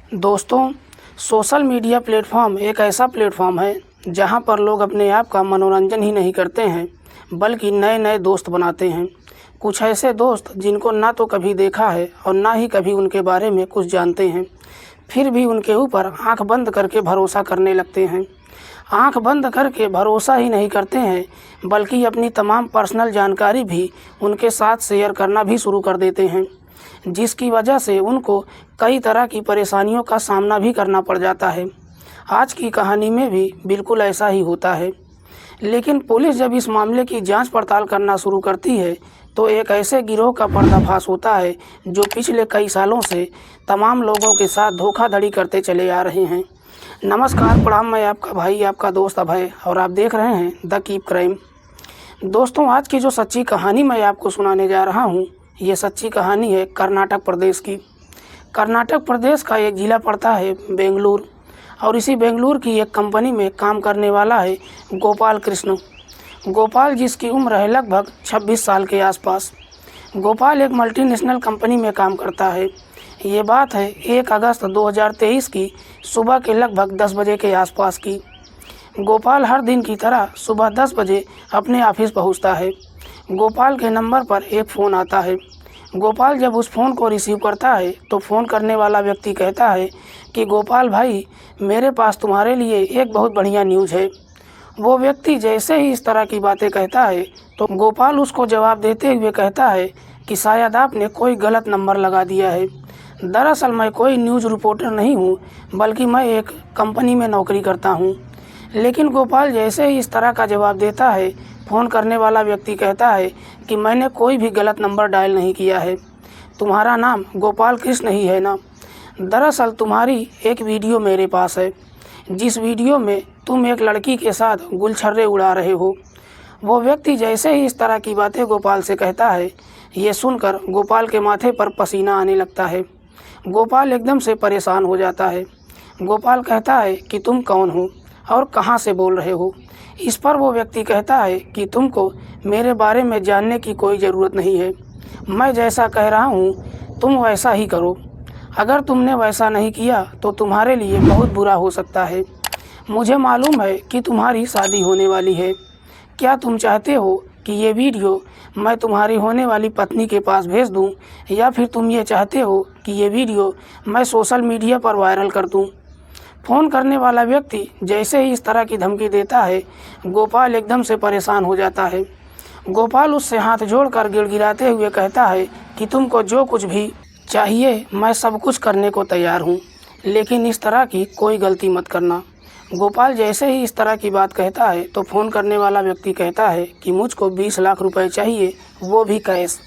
दोस्तों, social media platform एक ऐसा प्लेटफॉर्म है जहां पर लोग अपने आप का मनोरंजन ही नहीं करते हैं बल्कि नए नए दोस्त बनाते हैं। कुछ ऐसे दोस्त जिनको ना तो कभी देखा है और ना ही कभी उनके बारे में कुछ जानते हैं, फिर भी उनके ऊपर आंख बंद करके भरोसा करने लगते हैं। आंख बंद करके भरोसा ही नहीं करते हैं बल्कि अपनी तमाम पर्सनल जानकारी भी उनके साथ शेयर करना भी शुरू कर देते हैं, जिसकी वजह से उनको कई तरह की परेशानियों का सामना भी करना पड़ जाता है। आज की कहानी में भी बिल्कुल ऐसा ही होता है। लेकिन पुलिस जब इस मामले की जांच पड़ताल करना शुरू करती है तो एक ऐसे गिरोह का पर्दाफाश होता है जो पिछले कई सालों से तमाम लोगों के साथ धोखाधड़ी करते चले आ रहे हैं। नमस्कार, प्रणाम। मैं आपका भाई, आपका दोस्त अभय, और आप देख रहे हैं द कीप क्राइम। दोस्तों, आज की जो सच्ची कहानी मैं आपको सुनाने जा रहा हूँ, ये सच्ची कहानी है कर्नाटक प्रदेश की। कर्नाटक प्रदेश का एक ज़िला पड़ता है बेंगलुरु, और इसी बेंगलुरु की एक कंपनी में काम करने वाला है गोपाल कृष्ण। गोपाल, जिसकी उम्र है लगभग 26 साल के आसपास। गोपाल एक मल्टीनेशनल कंपनी में काम करता है। ये बात है 1 अगस्त 2023 की सुबह के लगभग 10 बजे के आसपास की। गोपाल हर दिन की तरह सुबह 10 बजे अपने ऑफिस पहुंचता है। गोपाल के नंबर पर एक फ़ोन आता है। गोपाल जब उस फ़ोन को रिसीव करता है तो फ़ोन करने वाला व्यक्ति कहता है कि गोपाल भाई, मेरे पास तुम्हारे लिए एक बहुत बढ़िया न्यूज़ है। वो व्यक्ति जैसे ही इस तरह की बातें कहता है तो गोपाल उसको जवाब देते हुए कहता है कि शायद आपने कोई गलत नंबर लगा दिया है। दरअसल मैं कोई न्यूज़ रिपोर्टर नहीं हूँ, बल्कि मैं एक कंपनी में नौकरी करता हूँ। लेकिन गोपाल जैसे ही इस तरह का जवाब देता है, फ़ोन करने वाला व्यक्ति कहता है कि मैंने कोई भी गलत नंबर डायल नहीं किया है। तुम्हारा नाम गोपाल कृष्ण ही है ना? दरअसल तुम्हारी एक वीडियो मेरे पास है, जिस वीडियो में तुम एक लड़की के साथ गुलछर्रे उड़ा रहे हो। वो व्यक्ति जैसे ही इस तरह की बातें गोपाल से कहता है, ये सुनकर गोपाल के माथे पर पसीना आने लगता है। गोपाल एकदम से परेशान हो जाता है। गोपाल कहता है कि तुम कौन हो और कहाँ से बोल रहे हो? इस पर वो व्यक्ति कहता है कि तुमको मेरे बारे में जानने की कोई ज़रूरत नहीं है। मैं जैसा कह रहा हूँ तुम वैसा ही करो। अगर तुमने वैसा नहीं किया तो तुम्हारे लिए बहुत बुरा हो सकता है। मुझे मालूम है कि तुम्हारी शादी होने वाली है। क्या तुम चाहते हो कि ये वीडियो मैं तुम्हारी होने वाली पत्नी के पास भेज दूँ, या फिर तुम ये चाहते हो कि ये वीडियो मैं सोशल मीडिया पर वायरल कर दूँ? फ़ोन करने वाला व्यक्ति जैसे ही इस तरह की धमकी देता है, गोपाल एकदम से परेशान हो जाता है। गोपाल उससे हाथ जोड़कर गिड़गिड़ाते हुए कहता है कि तुमको जो कुछ भी चाहिए मैं सब कुछ करने को तैयार हूँ, लेकिन इस तरह की कोई गलती मत करना। गोपाल जैसे ही इस तरह की बात कहता है तो फ़ोन करने वाला व्यक्ति कहता है कि मुझको 20 लाख रुपए चाहिए, वो भी कैश।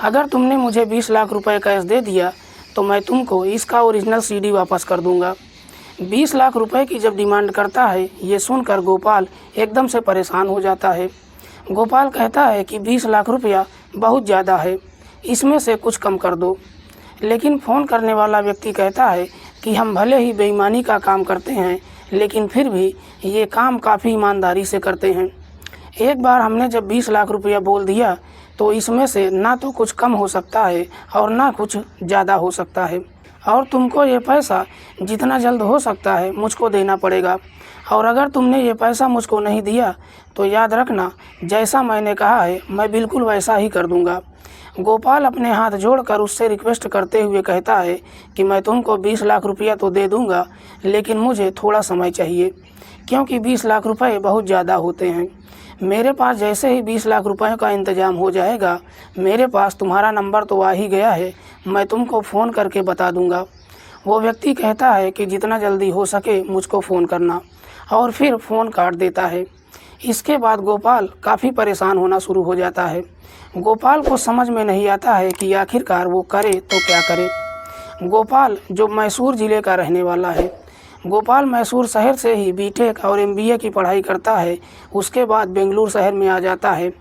अगर तुमने मुझे 20 लाख रुपए कैश दे दिया तो मैं तुमको इसका ओरिजिनल सीडी वापस कर दूंगा। 20 लाख रुपए की जब डिमांड करता है, ये सुनकर गोपाल एकदम से परेशान हो जाता है। गोपाल कहता है कि 20 लाख रुपया बहुत ज़्यादा है, इसमें से कुछ कम कर दो। लेकिन फ़ोन करने वाला व्यक्ति कहता है कि हम भले ही बेईमानी का काम करते हैं, लेकिन फिर भी ये काम काफ़ी ईमानदारी से करते हैं। एक बार हमने जब 20 लाख रुपया बोल दिया तो इसमें से ना तो कुछ कम हो सकता है और ना कुछ ज़्यादा हो सकता है, और तुमको ये पैसा जितना जल्द हो सकता है मुझको देना पड़ेगा। और अगर तुमने ये पैसा मुझको नहीं दिया तो याद रखना, जैसा मैंने कहा है मैं बिल्कुल वैसा ही कर दूंगा। गोपाल अपने हाथ जोड़कर उससे रिक्वेस्ट करते हुए कहता है कि मैं तुमको 20 लाख रुपया तो दे दूंगा, लेकिन मुझे थोड़ा समय चाहिए, क्योंकि 20 लाख रुपए बहुत ज़्यादा होते हैं। मेरे पास जैसे ही 20 लाख रुपए का इंतज़ाम हो जाएगा, मेरे पास तुम्हारा नंबर तो आ ही गया है, मैं तुमको फ़ोन करके बता दूंगा। वो व्यक्ति कहता है कि जितना जल्दी हो सके मुझको फ़ोन करना, और फिर फ़ोन काट देता है। इसके बाद गोपाल काफ़ी परेशान होना शुरू हो जाता है। गोपाल को समझ में नहीं आता है कि आखिरकार वो करे तो क्या करे। गोपाल जो मैसूर ज़िले का रहने वाला है, गोपाल मैसूर शहर से ही बीटेक और एमबीए की पढ़ाई करता है। उसके बाद बेंगलुरु शहर में आ जाता है।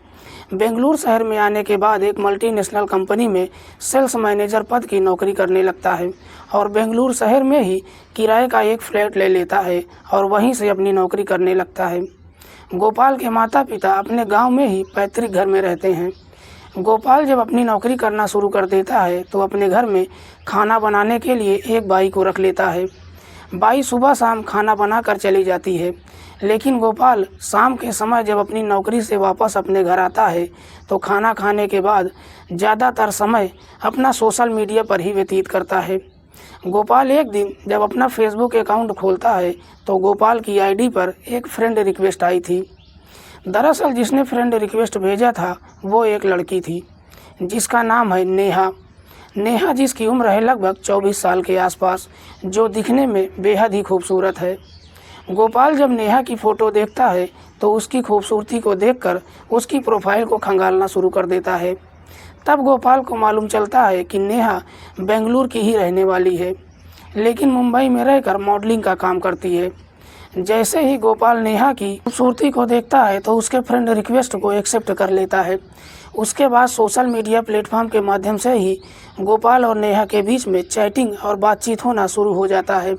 बेंगलुरु शहर में आने के बाद एक मल्टीनेशनल कंपनी में सेल्स मैनेजर पद की नौकरी करने लगता है, और बेंगलुरु शहर में ही किराए का एक फ्लैट ले लेता है और वहीं से अपनी नौकरी करने लगता है। गोपाल के माता पिता अपने गांव में ही पैतृक घर में रहते हैं। गोपाल जब अपनी नौकरी करना शुरू कर देता है तो अपने घर में खाना बनाने के लिए एक बाई को रख लेता है। बाई सुबह शाम खाना बना कर चली जाती है, लेकिन गोपाल शाम के समय जब अपनी नौकरी से वापस अपने घर आता है तो खाना खाने के बाद ज़्यादातर समय अपना सोशल मीडिया पर ही व्यतीत करता है। गोपाल एक दिन जब अपना फेसबुक अकाउंट खोलता है तो गोपाल की आईडी पर एक फ्रेंड रिक्वेस्ट आई थी। दरअसल जिसने फ्रेंड रिक्वेस्ट भेजा था वो एक लड़की थी जिसका नाम है नेहा। नेहा जिसकी उम्र है लगभग 24 साल के आसपास, जो दिखने में बेहद ही खूबसूरत है। गोपाल जब नेहा की फ़ोटो देखता है तो उसकी खूबसूरती को देखकर उसकी प्रोफाइल को खंगालना शुरू कर देता है। तब गोपाल को मालूम चलता है कि नेहा बेंगलुरु की ही रहने वाली है, लेकिन मुंबई में रहकर मॉडलिंग का काम करती है। जैसे ही गोपाल नेहा की खूबसूरती को देखता है तो उसके फ्रेंड रिक्वेस्ट को एक्सेप्ट कर लेता है। उसके बाद सोशल मीडिया प्लेटफॉर्म के माध्यम से ही गोपाल और नेहा के बीच में चैटिंग और बातचीत होना शुरू हो जाता है।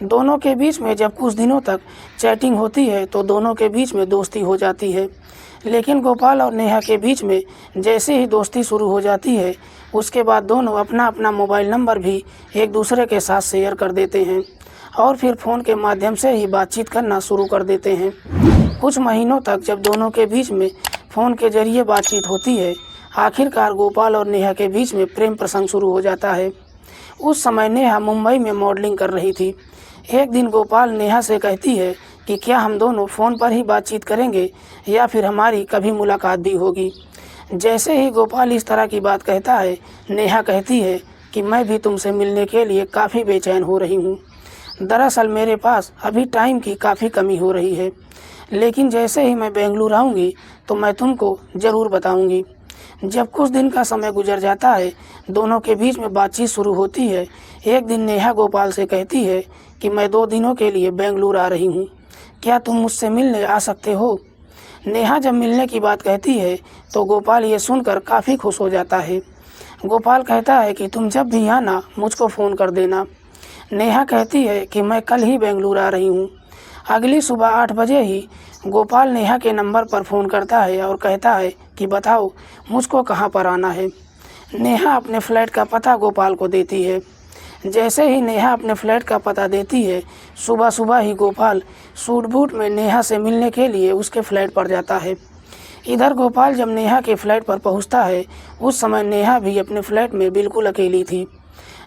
दोनों के बीच में जब कुछ दिनों तक चैटिंग होती है तो दोनों के बीच में दोस्ती हो जाती है, लेकिन गोपाल और नेहा के बीच में जैसे ही दोस्ती शुरू हो जाती है उसके बाद दोनों अपना अपना मोबाइल नंबर भी एक दूसरे के साथ शेयर कर देते हैं और फिर फ़ोन के माध्यम से ही बातचीत करना शुरू कर देते हैं। कुछ महीनों तक जब दोनों के बीच में फ़ोन के जरिए बातचीत होती है, आखिरकार गोपाल और नेहा के बीच में प्रेम प्रसंग शुरू हो जाता है। उस समय नेहा मुंबई में मॉडलिंग कर रही थी। एक दिन गोपाल नेहा से कहती है कि क्या हम दोनों फ़ोन पर ही बातचीत करेंगे या फिर हमारी कभी मुलाकात भी होगी। जैसे ही गोपाल इस तरह की बात कहता है, नेहा कहती है कि मैं भी तुमसे मिलने के लिए काफ़ी बेचैन हो रही हूँ। दरअसल मेरे पास अभी टाइम की काफ़ी कमी हो रही है, लेकिन जैसे ही मैं बेंगलुरु आऊँगी तो मैं तुमको ज़रूर बताऊँगी। जब कुछ दिन का समय गुजर जाता है, दोनों के बीच में बातचीत शुरू होती है। एक दिन नेहा गोपाल से कहती है कि मैं 2 दिनों के लिए बेंगलुरु आ रही हूँ, क्या तुम मुझसे मिलने आ सकते हो। नेहा जब मिलने की बात कहती है तो गोपाल ये सुनकर काफ़ी खुश हो जाता है। गोपाल कहता है कि तुम जब भी आना मुझको फ़ोन कर देना। नेहा कहती है कि मैं कल ही बेंगलुरु आ रही हूँ। अगली सुबह 8 बजे ही गोपाल नेहा के नंबर पर फ़ोन करता है और कहता है कि बताओ मुझको कहाँ पर आना है। नेहा अपने फ्लैट का पता गोपाल को देती है। जैसे ही नेहा अपने फ्लैट का पता देती है, सुबह सुबह ही गोपाल सूट बूट में नेहा से मिलने के लिए उसके फ्लैट पर जाता है। इधर गोपाल जब नेहा के फ्लैट पर पहुंचता है उस समय नेहा भी अपने फ्लैट में बिल्कुल अकेली थी।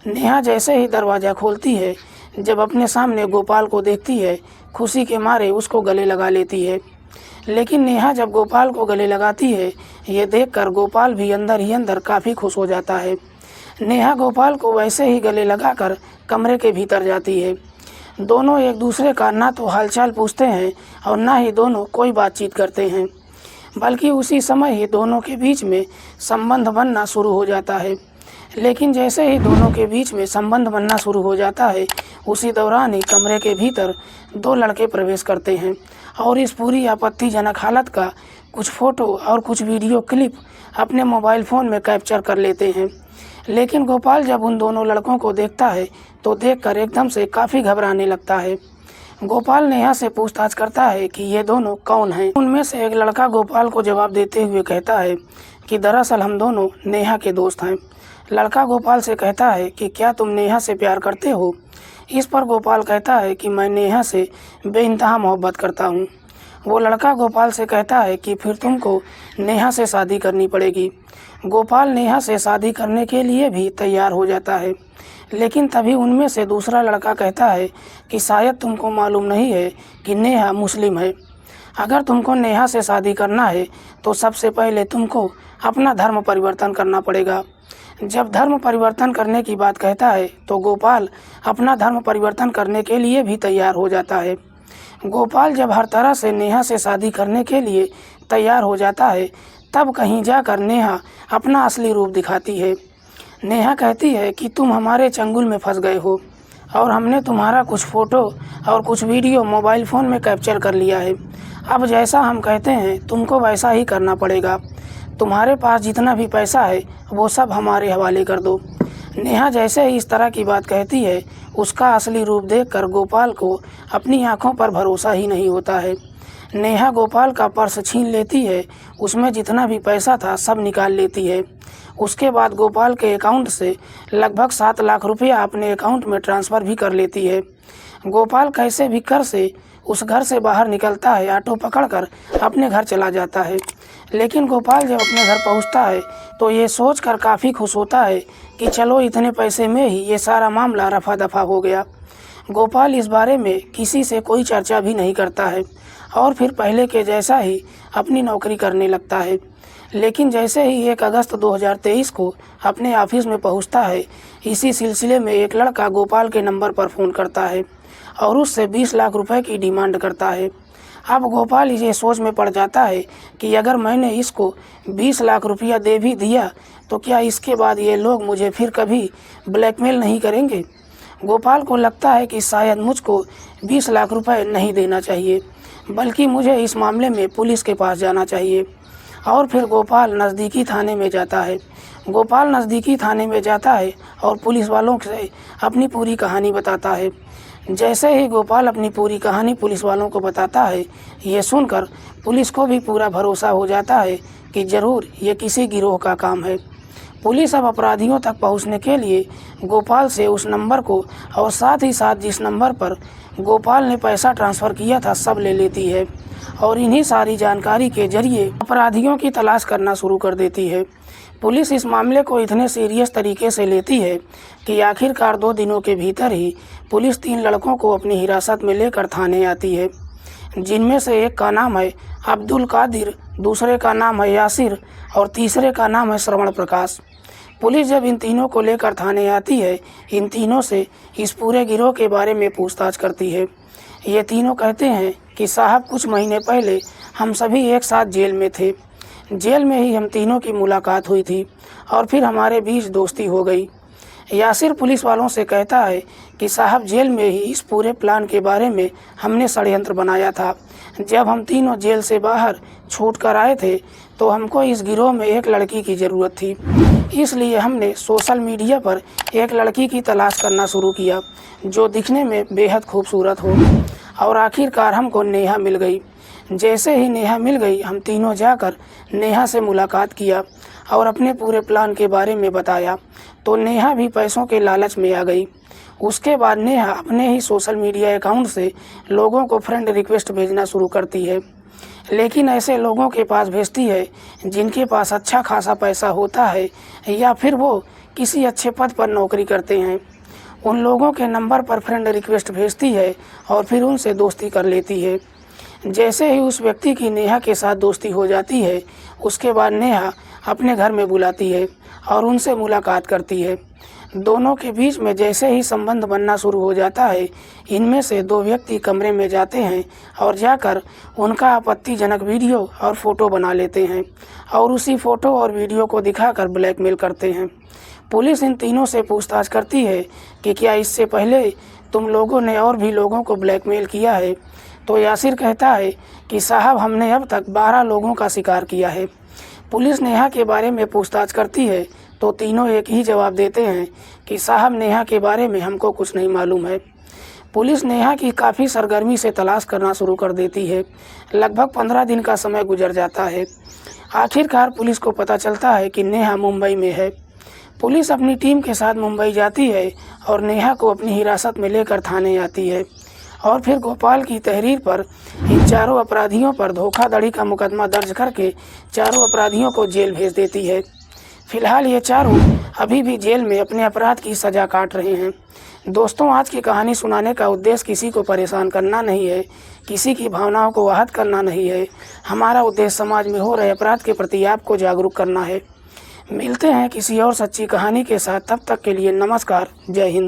नेहा जैसे ही दरवाज़ा खोलती है, जब अपने सामने गोपाल को देखती है, खुशी के मारे उसको गले लगा लेती है। लेकिन नेहा जब गोपाल को गले लगाती है, ये देखकर गोपाल भी अंदर ही अंदर काफ़ी खुश हो जाता है। नेहा गोपाल को वैसे ही गले लगाकर कमरे के भीतर जाती है। दोनों एक दूसरे का ना तो हालचाल पूछते हैं और ना ही दोनों कोई बातचीत करते हैं, बल्कि उसी समय ही दोनों के बीच में संबंध बनना शुरू हो जाता है। लेकिन जैसे ही दोनों के बीच में संबंध बनना शुरू हो जाता है, उसी दौरान ही कमरे के भीतर 2 लड़के प्रवेश करते हैं और इस पूरी आपत्तिजनक हालत का कुछ फ़ोटो और कुछ वीडियो क्लिप अपने मोबाइल फ़ोन में कैप्चर कर लेते हैं। लेकिन गोपाल जब उन दोनों लड़कों को देखता है तो देखकर एकदम से काफ़ी घबराने लगता है। गोपाल नेहा से पूछताछ करता है कि ये दोनों कौन हैं। उनमें से एक लड़का गोपाल को जवाब देते हुए कहता है कि दरअसल हम दोनों नेहा के दोस्त हैं। लड़का गोपाल से कहता है कि क्या तुम नेहा से प्यार करते हो। इस पर गोपाल कहता है कि मैं नेहा से बेइंतहा मोहब्बत करता हूँ। वो लड़का गोपाल से कहता है कि फिर तुमको नेहा से शादी करनी पड़ेगी। गोपाल नेहा से शादी करने के लिए भी तैयार हो जाता है, लेकिन तभी उनमें से दूसरा लड़का कहता है कि शायद तुमको मालूम नहीं है कि नेहा मुस्लिम है। अगर तुमको नेहा से शादी करना है तो सबसे पहले तुमको अपना धर्म परिवर्तन करना पड़ेगा। जब धर्म परिवर्तन करने की बात कहता है तो गोपाल अपना धर्म परिवर्तन करने के लिए भी तैयार हो जाता है। गोपाल जब हर तरह से नेहा से शादी करने के लिए तैयार हो जाता है, तब कहीं जाकर नेहा अपना असली रूप दिखाती है। नेहा कहती है कि तुम हमारे चंगुल में फंस गए हो और हमने तुम्हारा कुछ फ़ोटो और कुछ वीडियो मोबाइल फ़ोन में कैप्चर कर लिया है। अब जैसा हम कहते हैं तुमको वैसा ही करना पड़ेगा। तुम्हारे पास जितना भी पैसा है वो सब हमारे हवाले कर दो। नेहा जैसे ही इस तरह की बात कहती है, उसका असली रूप देखकर गोपाल को अपनी आंखों पर भरोसा ही नहीं होता है। नेहा गोपाल का पर्स छीन लेती है। उसमें जितना भी पैसा था सब निकाल लेती है। उसके बाद गोपाल के अकाउंट से लगभग 7 लाख रुपया अपने अकाउंट में ट्रांसफ़र भी कर लेती है। गोपाल कैसे भी कर से उस घर से बाहर निकलता है, ऑटो पकड़कर अपने घर चला जाता है। लेकिन गोपाल जब अपने घर पहुंचता है तो ये सोचकर काफ़ी खुश होता है कि चलो इतने पैसे में ही ये सारा मामला रफा दफा हो गया। गोपाल इस बारे में किसी से कोई चर्चा भी नहीं करता है और फिर पहले के जैसा ही अपनी नौकरी करने लगता है। लेकिन जैसे ही 1 अगस्त 2023 को अपने ऑफिस में पहुंचता है, इसी सिलसिले में एक लड़का गोपाल के नंबर पर फ़ोन करता है और उससे 20 लाख रुपए की डिमांड करता है। अब गोपाल ये सोच में पड़ जाता है कि अगर मैंने इसको 20 लाख रुपया दे भी दिया तो क्या इसके बाद ये लोग मुझे फिर कभी ब्लैकमेल नहीं करेंगे। गोपाल को लगता है कि शायद मुझको 20 लाख रुपए नहीं देना चाहिए, बल्कि मुझे इस मामले में पुलिस के पास जाना चाहिए। और फिर गोपाल नज़दीकी थाने में जाता है। गोपाल नज़दीकी थाने में जाता है और पुलिस वालों से अपनी पूरी कहानी बताता है। जैसे ही गोपाल अपनी पूरी कहानी पुलिस वालों को बताता है, ये सुनकर पुलिस को भी पूरा भरोसा हो जाता है कि ज़रूर ये किसी गिरोह का काम है। पुलिस अब अपराधियों तक पहुंचने के लिए गोपाल से उस नंबर को और साथ ही साथ जिस नंबर पर गोपाल ने पैसा ट्रांसफ़र किया था सब ले लेती है और इन्हीं सारी जानकारी के जरिए अपराधियों की तलाश करना शुरू कर देती है। पुलिस इस मामले को इतने सीरियस तरीके से लेती है कि आखिरकार 2 दिनों के भीतर ही पुलिस 3 लड़कों को अपनी हिरासत में लेकर थाने आती है, जिनमें से एक का नाम है अब्दुल कादिर, दूसरे का नाम है यासिर और तीसरे का नाम है श्रवण प्रकाश। पुलिस जब इन तीनों को लेकर थाने आती है, इन तीनों से इस पूरे गिरोह के बारे में पूछताछ करती है। ये तीनों कहते हैं कि साहब कुछ महीने पहले हम सभी एक साथ जेल में थे। जेल में ही हम तीनों की मुलाकात हुई थी और फिर हमारे बीच दोस्ती हो गई। यासिर पुलिस वालों से कहता है कि साहब जेल में ही इस पूरे प्लान के बारे में हमने षड्यंत्र बनाया था। जब हम तीनों जेल से बाहर छूट कर आए थे तो हमको इस गिरोह में एक लड़की की ज़रूरत थी, इसलिए हमने सोशल मीडिया पर एक लड़की की तलाश करना शुरू किया जो दिखने में बेहद खूबसूरत हो और आखिरकार हमको नेहा मिल गई। जैसे ही नेहा मिल गई हम तीनों जाकर नेहा से मुलाकात किया और अपने पूरे प्लान के बारे में बताया तो नेहा भी पैसों के लालच में आ गई। उसके बाद नेहा अपने ही सोशल मीडिया अकाउंट से लोगों को फ्रेंड रिक्वेस्ट भेजना शुरू करती है, लेकिन ऐसे लोगों के पास भेजती है जिनके पास अच्छा खासा पैसा होता है या फिर वो किसी अच्छे पद पर नौकरी करते हैं। उन लोगों के नंबर पर फ्रेंड रिक्वेस्ट भेजती है और फिर उनसे दोस्ती कर लेती है। जैसे ही उस व्यक्ति की नेहा के साथ दोस्ती हो जाती है, उसके बाद नेहा अपने घर में बुलाती है और उनसे मुलाकात करती है। दोनों के बीच में जैसे ही संबंध बनना शुरू हो जाता है, इनमें से 2 व्यक्ति कमरे में जाते हैं और जाकर उनका आपत्तिजनक वीडियो और फ़ोटो बना लेते हैं और उसी फ़ोटो और वीडियो को दिखाकर ब्लैकमेल करते हैं। पुलिस इन तीनों से पूछताछ करती है कि क्या इससे पहले तुम लोगों ने और भी लोगों को ब्लैकमेल किया है। तो यासिर कहता है कि साहब हमने अब तक 12 लोगों का शिकार किया है। पुलिस नेहा के बारे में पूछताछ करती है तो तीनों एक ही जवाब देते हैं कि साहब नेहा के बारे में हमको कुछ नहीं मालूम है। पुलिस नेहा की काफ़ी सरगर्मी से तलाश करना शुरू कर देती है। लगभग 15 दिन का समय गुजर जाता है। आखिरकार पुलिस को पता चलता है कि नेहा मुंबई में है। पुलिस अपनी टीम के साथ मुंबई जाती है और नेहा को अपनी हिरासत में लेकर थाने आती है और फिर गोपाल की तहरीर पर इन चारों अपराधियों पर धोखाधड़ी का मुकदमा दर्ज करके चारों अपराधियों को जेल भेज देती है। फिलहाल ये चारों अभी भी जेल में अपने अपराध की सज़ा काट रहे हैं। दोस्तों, आज की कहानी सुनाने का उद्देश्य किसी को परेशान करना नहीं है, किसी की भावनाओं को आहत करना नहीं है। हमारा उद्देश्य समाज में हो रहे अपराध के प्रति आपको जागरूक करना है। मिलते हैं किसी और सच्ची कहानी के साथ, तब तक के लिए नमस्कार, जय हिंद।